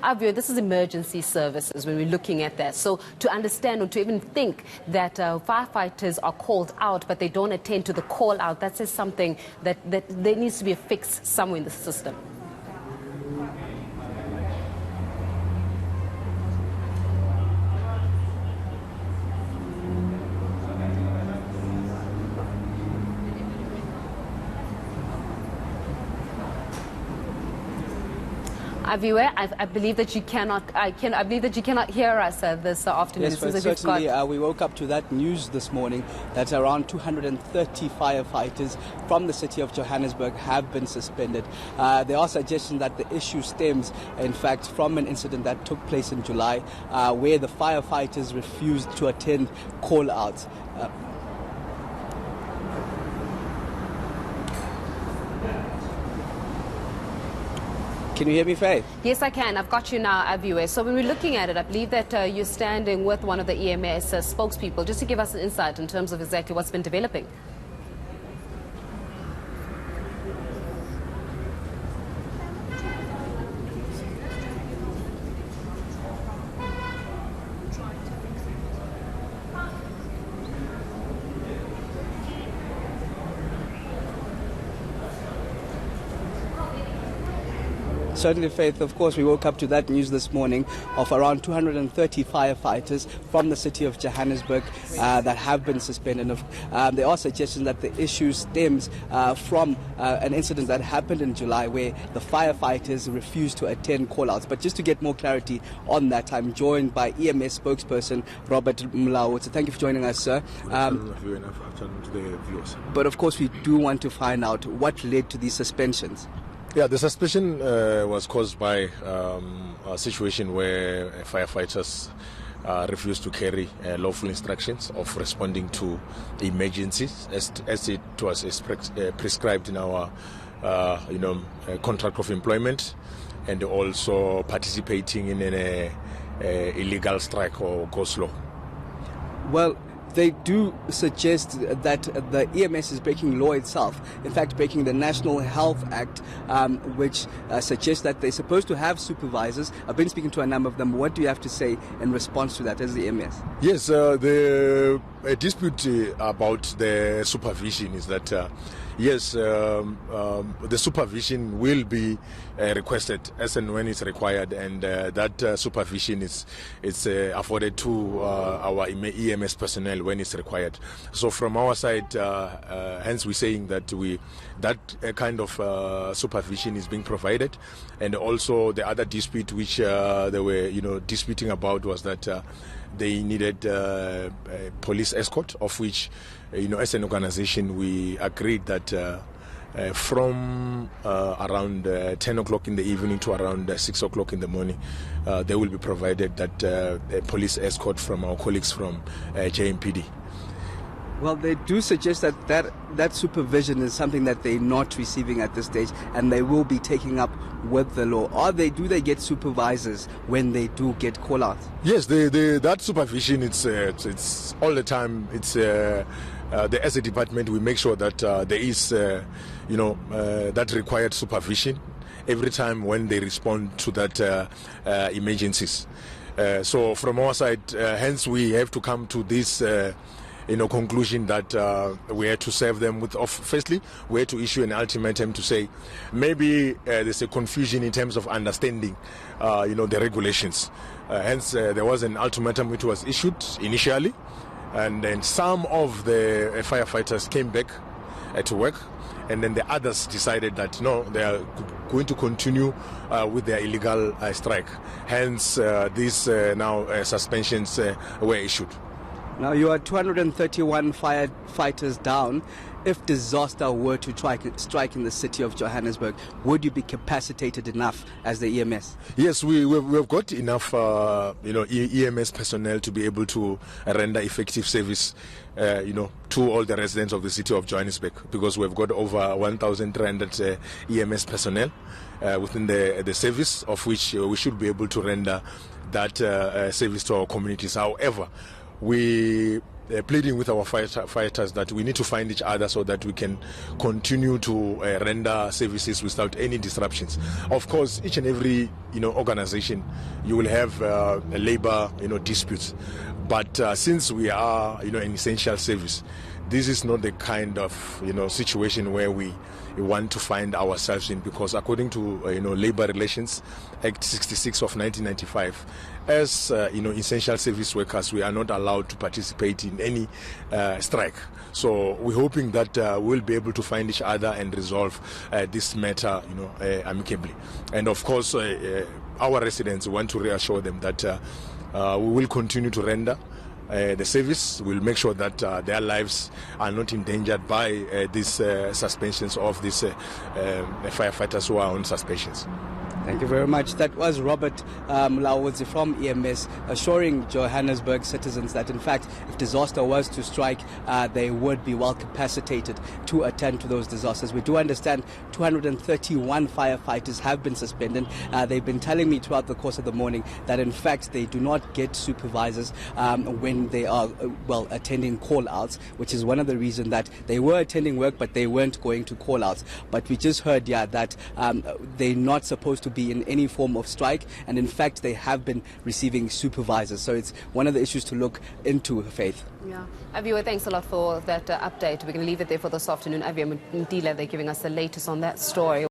Avio, this is emergency services when we're looking at that. So to understand or to even think that firefighters are called out but they don't attend to the call out, that says something that there needs to be a fix somewhere in the system. Avio, I believe that you cannot. I believe that you cannot hear us this afternoon. Yes, but certainly we woke up to that news this morning that around 230 firefighters from the city of Johannesburg have been suspended. There are suggestions that the issue stems, in fact, from an incident that took place in July, where the firefighters refused to attend call-outs. Can you hear me, Faye? Yes, I can. I've got you now, Avio. So when we're looking at it, I believe that you're standing with one of the EMS spokespeople, just to give us an insight in terms of exactly what's been developing. Certainly, Faith, of course, we woke up to that news this morning of around 230 firefighters from the city of Johannesburg that have been suspended. There are suggestions that the issue stems from an incident that happened in July where the firefighters refused to attend call-outs. But just to get more clarity on that, I'm joined by EMS spokesperson Robert Mlao. So thank you for joining us, sir. But of course, we do want to find out what led to these suspensions. Yeah, the suspension was caused by a situation where firefighters refused to carry lawful instructions of responding to emergencies as it was prescribed in our contract of employment, and also participating in an illegal strike or go slow. Well, they do suggest that the EMS is breaking law itself, in fact breaking the National Health Act, which suggests that they're supposed to have supervisors. I've been speaking to a number of them. What do you have to say in response to that as the EMS? Yes, the dispute about the supervision is that yes, the supervision will be requested as and when it's required, and that supervision is afforded to our EMS personnel when it's required. So from our side, hence we're saying that that kind of supervision is being provided. And also the other dispute which they were disputing about was that they needed a police escort, of which as an organization we agreed that from around 10 o'clock in the evening to around 6 o'clock in the morning, they will be provided that a police escort from our colleagues from JMPD. Well, they do suggest that supervision is something that they're not receiving at this stage, and they will be taking up with the law. Do they get supervisors when they do get call-outs? Yes, that supervision, it's all the time. It's as a department, we make sure that there is that required supervision every time when they respond to that emergencies. So from our side, hence we have to come to this conclusion that we had to serve them with. Firstly, we had to issue an ultimatum to say maybe there's a confusion in terms of understanding, the regulations. Hence, there was an ultimatum which was issued initially, and then some of the firefighters came back to work, and then the others decided that no, they are going to continue with their illegal strike. Hence, these suspensions were issued. Now, you are 231 firefighters down. If disaster were to strike in the city of Johannesburg, would you be capacitated enough as the EMS? Yes, we've got enough, EMS personnel to be able to render effective service, to all the residents of the city of Johannesburg, because we've got over 1,300 EMS personnel within the service, of which we should be able to render that service to our communities. However, we pleading with our firefighters that we need to find each other so that we can continue to render services without any disruptions. Of course, each and every organization, you will have labor disputes, but since we are an essential service, this is not the kind of situation where we want to find ourselves in, because according to Labor Relations Act 66 of 1995, as essential service workers, we are not allowed to participate in any strike. So we're hoping that we'll be able to find each other and resolve this matter amicably. And of course, our residents want to reassure them that we will continue to render the service. Will make sure that their lives are not endangered by these suspensions of these firefighters who are on suspensions. Thank you very much. That was Robert Mlaudzi from EMS assuring Johannesburg citizens that, in fact, if disaster was to strike, they would be well capacitated to attend to those disasters. We do understand 231 firefighters have been suspended. They've been telling me throughout the course of the morning that, in fact, they do not get supervisors when they are, attending call-outs, which is one of the reasons that they were attending work, but they weren't going to call-outs. But we just heard, that they're not supposed to be in any form of strike, and in fact they have been receiving supervisors. So it's one of the issues to look into, Faith. Yeah. Aviwa, thanks a lot for that update. We're going to leave it there for this afternoon. Aviwa Mtila, they're giving us the latest on that story.